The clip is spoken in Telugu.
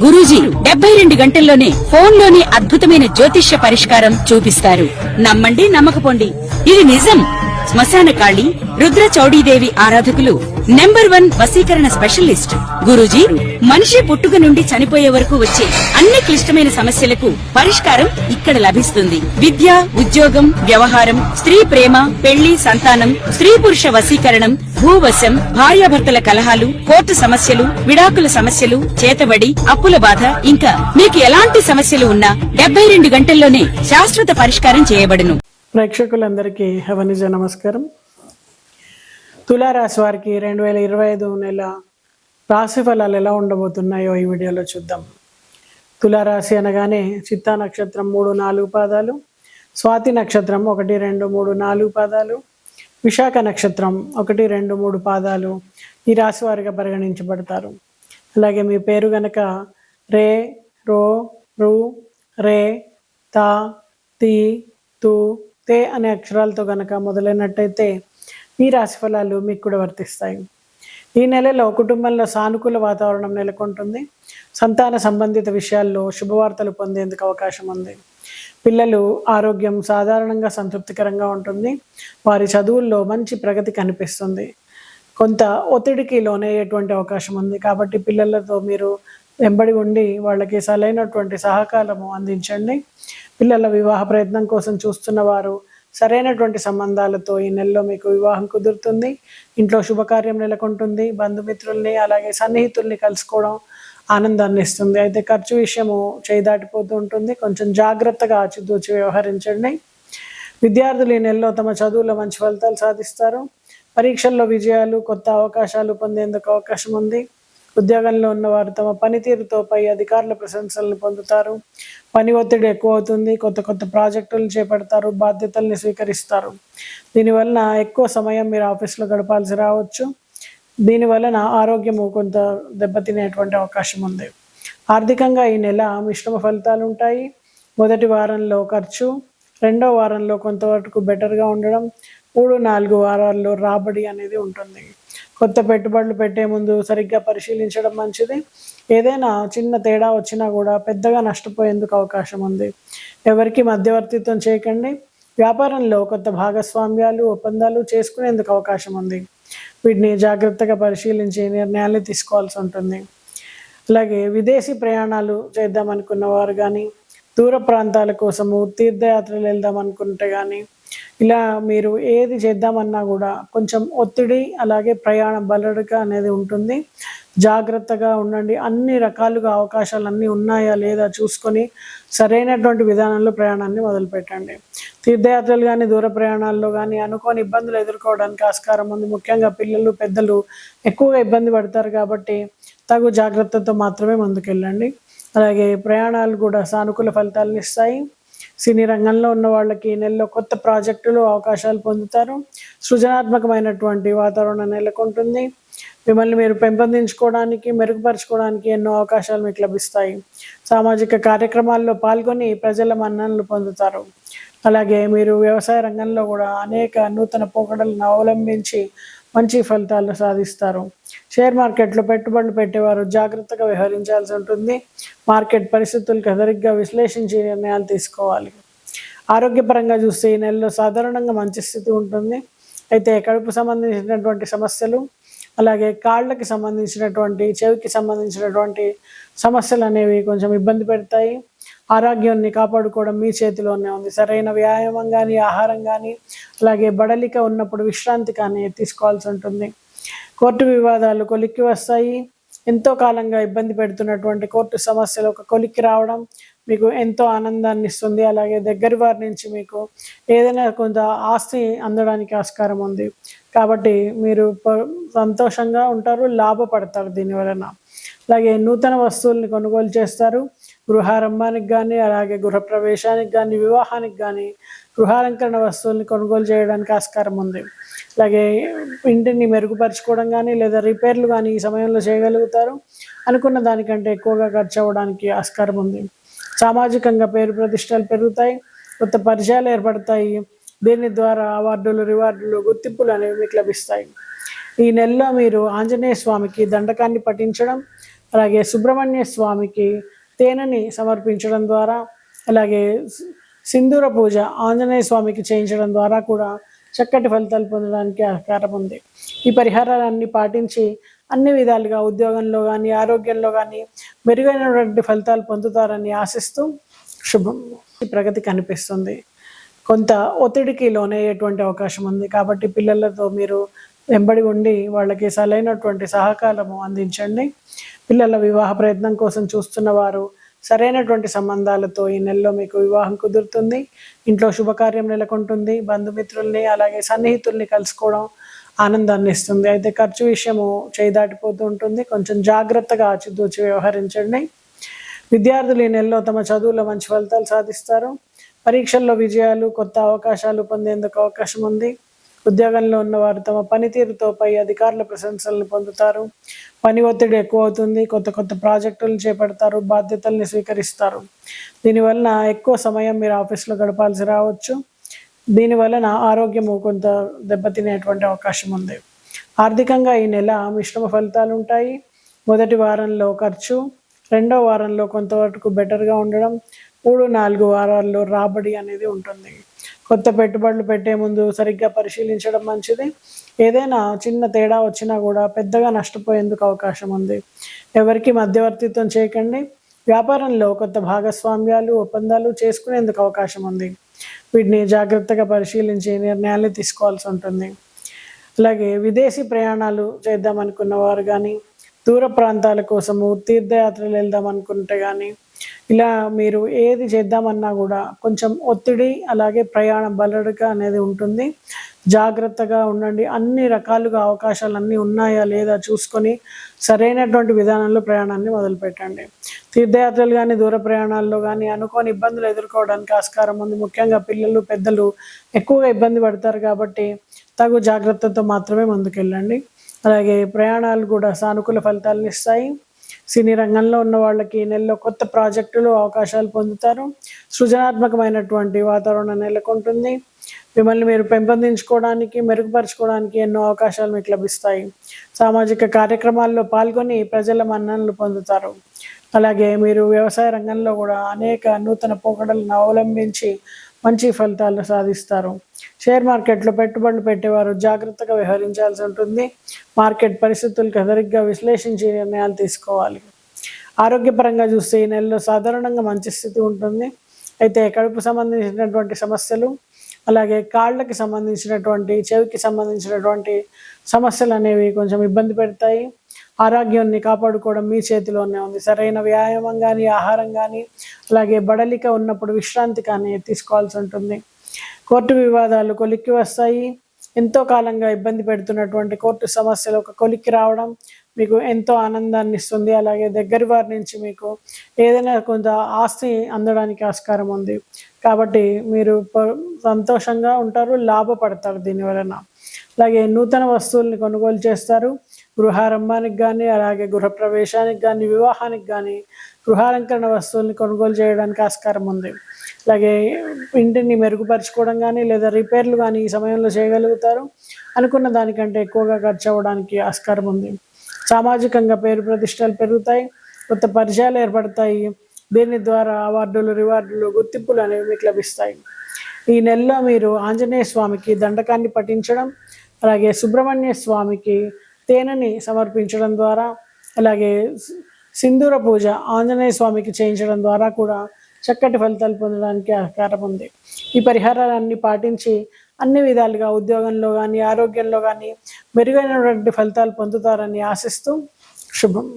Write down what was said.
గురూజీ 72 గంటల్లోనే ఫోన్ లోనే అద్భుతమైన జ్యోతిష్య పరిష్కారం చూపిస్తారు. నమ్మండి నమ్మకపోండి, ఇది నిజం. శ్మశాన కాళి రుద్ర చౌడీదేవి ఆరాధకులు నంబర్ 1 వశీకరణ స్పెషలిస్ట్. గురూజీ మనిషి పుట్టుక నుండి చనిపోయే వరకు వచ్చే అన్ని క్లిష్టమైన సమస్యలకు పరిష్కారం ఇక్కడ లభిస్తుంది. విద్య, ఉద్యోగం, వ్యవహారం, స్త్రీ ప్రేమ, పెళ్లి, సంతానం, స్త్రీ పురుష వశీకరణం, భూవశం, భార్యాభర్తల కలహాలు, కోర్టు సమస్యలు, విడాకుల సమస్యలు, చేతబడి, అప్పుల బాధ, ఇంకా మీకు ఎలాంటి సమస్యలు ఉన్నా 72 గంటల్లోనే శాశ్వత పరిష్కారం చేయబడును. ప్రేక్షకులందరికీ హవనిజ నమస్కారం. తులారాశి వారికి 2025 నెల రాశి ఫలాలు ఎలా ఉండబోతున్నాయో ఈ వీడియోలో చూద్దాం. తులారాశి అనగానే చిత్తా నక్షత్రం 3-4 పాదాలు, స్వాతి నక్షత్రం 1, 2, 3, 4 పాదాలు, విశాఖ నక్షత్రం 1, 2, 3 పాదాలు ఈ రాశి వారిగా పరిగణించబడతారు. అలాగే మీ పేరు గనక రే, రో, రు, రే, తా, తి, తు, తే అనే అక్షరాలతో గనక మొదలైనట్టయితే ఈ రాశి ఫలాలు మీకు కూడా వర్తిస్తాయి. ఈ నెలలో కుటుంబంలో సానుకూల వాతావరణం నెలకొంటుంది. సంతాన సంబంధిత విషయాల్లో శుభవార్తలు పొందేందుకు అవకాశం ఉంది. పిల్లలు ఆరోగ్యం సాధారణంగా సంతృప్తికరంగా ఉంటుంది. వారి చదువుల్లో మంచి ప్రగతి కనిపిస్తుంది. కొంత ఒత్తిడికి లోనయ్యేటువంటి అవకాశం ఉంది. కాబట్టి పిల్లలతో మీరు వెంబడి ఉండి వాళ్ళకి సరైనటువంటి సహకారము అందించండి. పిల్లల వివాహ ప్రయత్నం కోసం చూస్తున్న వారు సరైనటువంటి సంబంధాలతో ఈ నెలలో మీకు వివాహం కుదురుతుంది. ఇంట్లో శుభకార్యం నెలకొంటుంది. బంధుమిత్రుల్ని అలాగే సన్నిహితుల్ని కలుసుకోవడం ఆనందాన్ని ఇస్తుంది. అయితే ఖర్చు విషయము చేయి దాటిపోతూ ఉంటుంది. కొంచెం జాగ్రత్తగా ఆచితూచి వ్యవహరించండి. విద్యార్థులు ఈ నెలలో తమ చదువులో మంచి ఫలితాలు సాధిస్తారు. పరీక్షల్లో విజయాలు, కొత్త అవకాశాలు పొందేందుకు అవకాశం ఉంది. ఉద్యోగంలో ఉన్నవారు తమ పనితీరుతో పై అధికారుల ప్రశంసలను పొందుతారు. పని ఒత్తిడి ఎక్కువ అవుతుంది. కొత్త ప్రాజెక్టులు చేపడతారు. బాధ్యతల్ని స్వీకరిస్తారు. దీనివలన ఎక్కువ సమయం మీరు ఆఫీస్లో గడపాల్సి రావచ్చు. దీనివలన ఆరోగ్యము కొంత దెబ్బతినేటువంటి అవకాశం ఉంది. ఆర్థికంగా ఈ నెల మిశ్రమ ఫలితాలు ఉంటాయి. మొదటి వారంలో ఖర్చు, రెండో వారంలో కొంతవరకు బెటర్గా ఉండడం, 3-4 వారాల్లో రాబడి అనేది ఉంటుంది. కొత్త పెట్టుబడులు పెట్టే ముందు సరిగ్గా పరిశీలించడం మంచిది. ఏదైనా చిన్న తేడా వచ్చినా కూడా పెద్దగా నష్టపోయేందుకు అవకాశం ఉంది. ఎవరికి మధ్యవర్తిత్వం చేయకండి. వ్యాపారంలో కొత్త భాగస్వామ్యాలు, ఒప్పందాలు చేసుకునేందుకు అవకాశం ఉంది. వీటిని జాగ్రత్తగా పరిశీలించి నిర్ణయాలు తీసుకోవాల్సి ఉంటుంది. అలాగే విదేశీ ప్రయాణాలు చేద్దామనుకున్న వారు కానీ, దూర ప్రాంతాల కోసము తీర్థయాత్రలు వెళ్దామనుకుంటే కానీ, ఇలా మీరు ఏది చేద్దామన్నా కూడా కొంచెం ఒత్తిడి అలాగే ప్రయాణ బలడక అనేది ఉంటుంది. జాగ్రత్తగా ఉండండి. అన్ని రకాలుగా అవకాశాలు అన్నీ ఉన్నాయా లేదా చూసుకొని సరైనటువంటి విధానంలో ప్రయాణాన్ని మొదలుపెట్టండి. తీర్థయాత్రలు కానీ, దూర ప్రయాణాల్లో కానీ అనుకోని ఇబ్బందులు ఎదుర్కోవడానికి ఆస్కారం ఉంది. ముఖ్యంగా పిల్లలు, పెద్దలు ఎక్కువగా ఇబ్బంది పడతారు. కాబట్టి తగు జాగ్రత్తతో మాత్రమే ముందుకెళ్ళండి. అలాగే ప్రయాణాలు కూడా సానుకూల ఫలితాలను ఇస్తాయి. సినీ రంగంలో ఉన్న వాళ్ళకి నెలలో కొత్త ప్రాజెక్టులు, అవకాశాలు పొందుతారు. సృజనాత్మకమైనటువంటి వాతావరణం నెలకొంటుంది. మిమ్మల్ని మీరు పెంపొందించుకోవడానికి, మెరుగుపరచుకోవడానికి ఎన్నో అవకాశాలు మీకు లభిస్తాయి. సామాజిక కార్యక్రమాల్లో పాల్గొని ప్రజల మన్ననలు పొందుతారు. అలాగే మీరు వ్యవసాయ రంగంలో కూడా అనేక నూతన పోకడలను అవలంబించి మంచి ఫలితాలు సాధిస్తారు. షేర్ మార్కెట్లో పెట్టుబడులు పెట్టేవారు జాగ్రత్తగా వ్యవహరించాల్సి ఉంటుంది. మార్కెట్ పరిస్థితులకు సరిగ్గా విశ్లేషించి నిర్ణయాలు తీసుకోవాలి. ఆరోగ్యపరంగా చూస్తే ఈ నెలలో సాధారణంగా మంచి స్థితి ఉంటుంది. అయితే కడుపు సంబంధించినటువంటి సమస్యలు, అలాగే కాళ్ళకి సంబంధించినటువంటి, చెవికి సంబంధించినటువంటి సమస్యలు అనేవి కొంచెం ఇబ్బంది పెడతాయి. ఆరోగ్యాన్ని కాపాడుకోవడం మీ చేతిలోనే ఉంది. సరైన వ్యాయామం కానీ, ఆహారం కానీ, అలాగే బడలిక ఉన్నప్పుడు విశ్రాంతి కానీ తీసుకోవాల్సి ఉంటుంది. కోర్టు వివాదాలు కొలిక్కి వస్తాయి. ఎంతో కాలంగా ఇబ్బంది పెడుతున్నటువంటి కోర్టు సమస్యలు ఒక కొలిక్కి రావడం మీకు ఎంతో ఆనందాన్ని ఇస్తుంది. అలాగే దగ్గర వారి నుంచి మీకు ఏదైనా కొంత ఆస్తి అందడానికి ఆస్కారం ఉంది. కాబట్టి మీరు సంతోషంగా ఉంటారు, లాభపడతారు దీనివలన. అలాగే నూతన వస్తువుల్ని కొనుగోలు చేస్తారు. గృహారంభానికి కానీ, అలాగే గృహప్రవేశానికి కానీ, వివాహానికి కానీ గృహాలంకరణ వస్తువుల్ని కొనుగోలు చేయడానికి ఆస్కారం ఉంది. అలాగే ఇంటిని మెరుగుపరచుకోవడం కానీ, లేదా రిపేర్లు కానీ ఈ సమయంలో చేయగలుగుతారు. అనుకున్న దానికంటే ఎక్కువగా ఖర్చు అవ్వడానికి ఆస్కారం ఉంది. సామాజికంగా పేరు ప్రతిష్టలు పెరుగుతాయి. కొత్త పరిచయాలు ఏర్పడతాయి. దీని ద్వారా అవార్డులు, రివార్డులు, గుర్తింపులు అనేవి మీకు లభిస్తాయి. ఈ నెలలో మీరు ఆంజనేయ స్వామికి దండకాన్ని పఠించడం, అలాగే సుబ్రహ్మణ్య స్వామికి తేనెని సమర్పించడం ద్వారా, అలాగే సింధూర పూజ ఆంజనేయ స్వామికి చేయించడం ద్వారా కూడా చక్కటి ఫలితాలు పొందడానికి ఆస్కారం ఉంది. ఈ పరిహారాలన్నీ పాటించి అన్ని విధాలుగా ఉద్యోగంలో కానీ, ఆరోగ్యంలో కానీ మెరుగైనటువంటి ఫలితాలు పొందుతారని ఆశిస్తూ శుభం. ఈ ప్రగతి కనిపిస్తుంది. కొంత ఒత్తిడికి లోనయ్యేటువంటి అవకాశం ఉంది. కాబట్టి పిల్లలతో మీరు వెంబడి ఉండి వాళ్ళకి సరైనటువంటి సహకారము అందించండి. పిల్లల వివాహ ప్రయత్నం కోసం చూస్తున్న వారు సరైనటువంటి సంబంధాలతో ఈ నెలలో మీకు వివాహం కుదురుతుంది. ఇంట్లో శుభకార్యం నెలకొంటుంది. బంధుమిత్రుల్ని అలాగే సన్నిహితుల్ని కలుసుకోవడం ఆనందాన్ని ఇస్తుంది. అయితే ఖర్చు విషయము చేయి దాటిపోతూ ఉంటుంది. కొంచెం జాగ్రత్తగా ఆచితూచి వ్యవహరించండి. విద్యార్థులు ఈ నెలలో తమ చదువులో మంచి ఫలితాలు సాధిస్తారు. పరీక్షల్లో విజయాలు, కొత్త అవకాశాలు పొందేందుకు అవకాశం ఉంది. ఉద్యోగంలో ఉన్నవారు తమ పనితీరుతో పై అధికారుల ప్రశంసలను పొందుతారు. పని ఒత్తిడి ఎక్కువ అవుతుంది. కొత్త కొత్త ప్రాజెక్టులు చేపడతారు. బాధ్యతల్ని స్వీకరిస్తారు. దీనివలన ఎక్కువ సమయం మీరు ఆఫీస్లో గడపాల్సి రావచ్చు. దీనివలన ఆరోగ్యము కొంత దెబ్బతినేటువంటి అవకాశం ఉంది. ఆర్థికంగా ఈ నెల మిశ్రమ ఫలితాలు ఉంటాయి. మొదటి వారంలో ఖర్చు, రెండో వారంలో కొంతవరకు బెటర్గా ఉండడం, 3-4 వారాల్లో రాబడి అనేది ఉంటుంది. కొత్త పెట్టుబడులు పెట్టే ముందు సరిగ్గా పరిశీలించడం మంచిది. ఏదైనా చిన్న తేడా వచ్చినా కూడా పెద్దగా నష్టపోయేందుకు అవకాశం ఉంది. ఎవరికి మధ్యవర్తిత్వం చేయకండి. వ్యాపారంలో కొత్త భాగస్వామ్యాలు, ఒప్పందాలు చేసుకునేందుకు అవకాశం ఉంది. వీటిని జాగ్రత్తగా పరిశీలించి నిర్ణయాలు తీసుకోవాల్సి ఉంటుంది. అలాగే విదేశీ ప్రయాణాలు చేద్దామనుకున్న వారు కానీ, దూర ప్రాంతాల కోసము తీర్థయాత్రలు వెళ్దాం అనుకుంటే కానీ, ఇలా మీరు ఏది చేద్దామన్నా కూడా కొంచెం ఒత్తిడి అలాగే ప్రయాణం బలడక అనేది ఉంటుంది. జాగ్రత్తగా ఉండండి. అన్ని రకాలుగా అవకాశాలు అన్నీ ఉన్నాయా లేదా చూసుకొని సరైనటువంటి విధానంలో ప్రయాణాన్ని మొదలుపెట్టండి. తీర్థయాత్రలు కానీ, దూర ప్రయాణాల్లో కానీ అనుకోని ఇబ్బందులు ఎదుర్కోవడానికి ఆస్కారం ఉంది. ముఖ్యంగా పిల్లలు, పెద్దలు ఎక్కువగా ఇబ్బంది పడతారు. కాబట్టి తగు జాగ్రత్తతో మాత్రమే ముందుకెళ్ళండి. అలాగే ప్రయాణాలు కూడా సానుకూల ఫలితాలను ఇస్తాయి. సినీ రంగంలో ఉన్న వాళ్ళకి ఈ నెలలో కొత్త ప్రాజెక్టులు, అవకాశాలు పొందుతారు. సృజనాత్మకమైనటువంటి వాతావరణం నెలకొంటుంది. మిమ్మల్ని మీరు పెంపొందించుకోవడానికి, మెరుగుపరచుకోవడానికి ఎన్నో అవకాశాలు మీకు లభిస్తాయి. సామాజిక కార్యక్రమాల్లో పాల్గొని ప్రజల మన్ననలు పొందుతారు. అలాగే మీరు వ్యవసాయ రంగంలో కూడా అనేక నూతన పోకడలను అవలంబించి మంచి ఫలితాలు సాధిస్తారు. షేర్ మార్కెట్లో పెట్టుబడులు పెట్టేవారు జాగ్రత్తగా వ్యవహరించాల్సి ఉంటుంది. మార్కెట్ పరిస్థితులకు సరిగ్గా విశ్లేషించి నిర్ణయాలు తీసుకోవాలి. ఆరోగ్యపరంగా చూస్తే ఈ నెలలో సాధారణంగా మంచి స్థితి ఉంటుంది. అయితే కడుపు సంబంధించినటువంటి సమస్యలు, అలాగే కాళ్ళకి సంబంధించినటువంటి, చెవికి సంబంధించినటువంటి సమస్యలు అనేవి కొంచెం ఇబ్బంది పెడతాయి. ఆరోగ్యాన్ని కాపాడుకోవడం మీ చేతిలోనే ఉంది. సరైన వ్యాయామం కానీ, ఆహారం కానీ, అలాగే బడలిక ఉన్నప్పుడు విశ్రాంతి కానీ తీసుకోవాల్సి ఉంటుంది. కోర్టు వివాదాలు కొలిక్కి వస్తాయి. ఎంతో కాలంగా ఇబ్బంది పెడుతున్నటువంటి కోర్టు సమస్యలు ఒక కొలిక్కి రావడం మీకు ఎంతో ఆనందాన్ని ఇస్తుంది. అలాగే దగ్గర వారి నుంచి మీకు ఏదైనా కొంత ఆస్తి అందడానికి ఆస్కారం ఉంది. కాబట్టి మీరు సంతోషంగా ఉంటారు, లాభపడతారు దీనివలన. అలాగే నూతన వస్తువుల్ని కొనుగోలు చేస్తారు. గృహారంభానికి కానీ, అలాగే గృహప్రవేశానికి కానీ, వివాహానికి కానీ గృహాలంకరణ వస్తువుల్ని కొనుగోలు చేయడానికి ఆస్కారం ఉంది. అలాగే ఇంటిని మెరుగుపరచుకోవడం కానీ, లేదా రిపేర్లు కానీ ఈ సమయంలో చేయగలుగుతారు. అనుకున్న దానికంటే ఎక్కువగా ఖర్చు అవ్వడానికి ఆస్కారం ఉంది. సామాజికంగా పేరు ప్రతిష్టలు పెరుగుతాయి. కొత్త పరిచయాలు ఏర్పడతాయి. దీని ద్వారా అవార్డులు, రివార్డులు, గుర్తింపులు అనేవి మీకు లభిస్తాయి. ఈ నెలలో మీరు ఆంజనేయ స్వామికి దండకాన్ని పఠించడం, అలాగే సుబ్రహ్మణ్య స్వామికి తేనెని సమర్పించడం ద్వారా, అలాగే సింధూర పూజ ఆంజనేయ స్వామికి చేయించడం ద్వారా కూడా చక్కటి ఫలితాలు పొందడానికి ఆస్కారం ఉంది. ఈ పరిహారాలన్నీ పాటించి అన్ని విధాలుగా ఉద్యోగంలో కానీ, ఆరోగ్యంలో కానీ మెరుగైనటువంటి ఫలితాలు పొందుతారని ఆశిస్తూ శుభం.